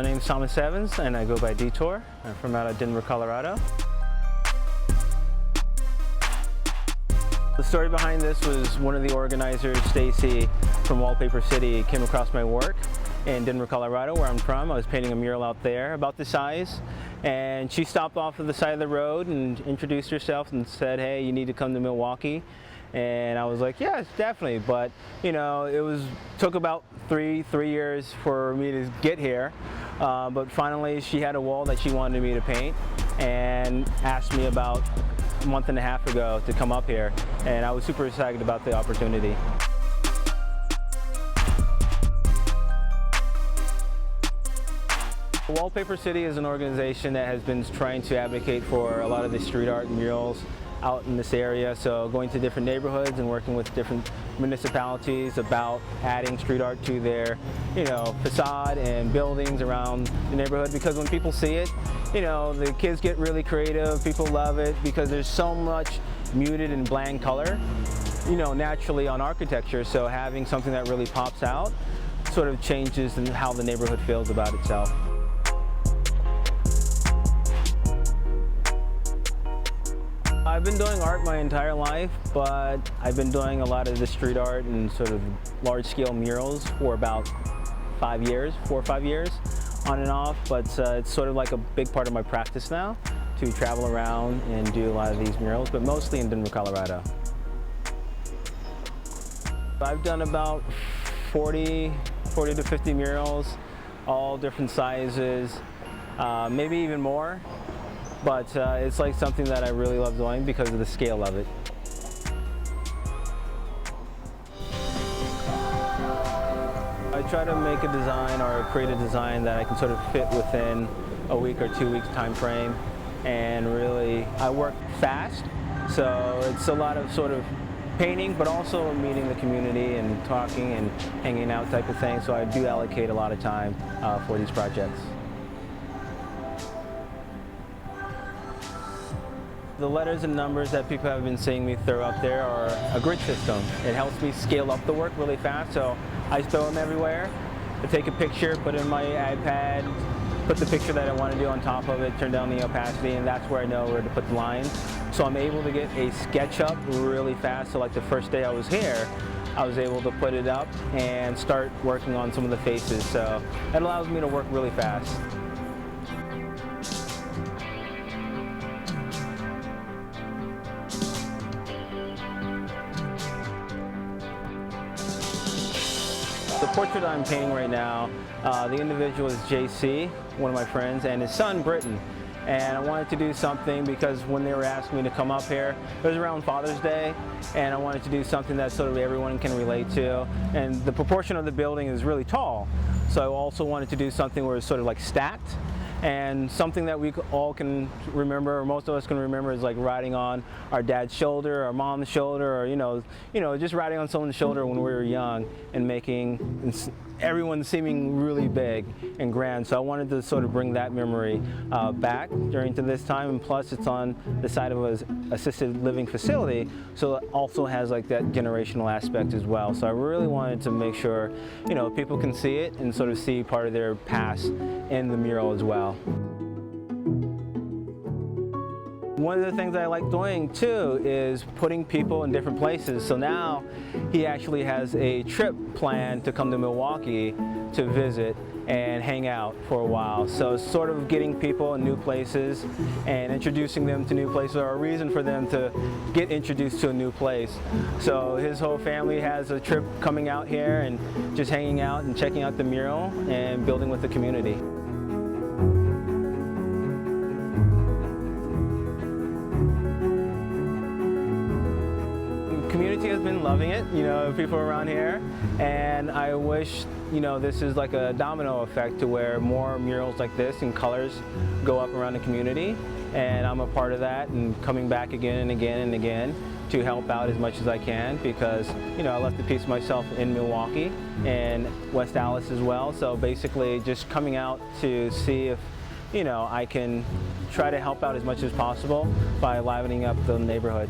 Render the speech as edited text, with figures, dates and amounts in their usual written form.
My name is Thomas Evans and I go by Detour. I'm from out of Denver, Colorado. The story behind this was one of the organizers, Stacy from Wallpaper City, came across my work in Denver, Colorado, where I'm from. I was painting a mural out there about this size, and she stopped off at the side of the road and introduced herself and said, "Hey, you need to come to Milwaukee." And I was like, "Yes, definitely." But you know, took about three years for me to get here. But finally, she had a wall that she wanted me to paint, and asked me about a month and a half ago to come up here, and I was super excited about the opportunity. Wallpaper City is an organization that has been trying to advocate for a lot of the street art and murals out in this area, so going to different neighborhoods and working with different municipalities about adding street art to their, facade and buildings around the neighborhood, because when people see it, the kids get really creative, people love it because there's so much muted and bland color, naturally on architecture, so having something that really pops out sort of changes how the neighborhood feels about itself. I've been doing art my entire life, but I've been doing a lot of the street art and sort of large-scale murals for about 4 or 5 years, on and off, but it's sort of like a big part of my practice now to travel around and do a lot of these murals, but mostly in Denver, Colorado. I've done about 40 to 50 murals, all different sizes, maybe even more. But it's like something that I really love doing because of the scale of it. I try to make a design or create a design that I can sort of fit within a week or 2 weeks time frame, and really I work fast, so it's a lot of sort of painting but also meeting the community and talking and hanging out type of thing, so I do allocate a lot of time for these projects. The letters and numbers that people have been seeing me throw up there are a grid system. It helps me scale up the work really fast, so I throw them everywhere. I take a picture, put it in my iPad, put the picture that I want to do on top of it, turn down the opacity, and that's where I know where to put the lines. So I'm able to get a sketch up really fast. So like the first day I was here, I was able to put it up and start working on some of the faces. So it allows me to work really fast. The portrait I'm painting right now, the individual is JC, one of my friends, and his son, Britton. And I wanted to do something because when they were asking me to come up here, it was around Father's Day, and I wanted to do something that sort of everyone can relate to. And the proportion of the building is really tall, so I also wanted to do something where it's sort of like stacked. And something that we all can remember, or most of us can remember, is like riding on our dad's shoulder, our mom's shoulder, or just riding on someone's shoulder when we were young and making everyone seeming really big and grand. So I wanted to sort of bring that memory back during to this time, and plus it's on the side of an assisted living facility, so it also has like that generational aspect as well. So I really wanted to make sure people can see it and sort of see part of their past in the mural as well. One of the things I like doing too is putting people in different places. So now he actually has a trip planned to come to Milwaukee to visit and hang out for a while. So it's sort of getting people in new places and introducing them to new places, or a reason for them to get introduced to a new place. So his whole family has a trip coming out here and just hanging out and checking out the mural and building with the community. Community has been loving it, people around here, and I wish, this is like a domino effect to where more murals like this and colors go up around the community, and I'm a part of that and coming back again and again and again to help out as much as I can, because, I left a piece of myself in Milwaukee and West Allis as well, so basically just coming out to see if, I can try to help out as much as possible by livening up the neighborhood.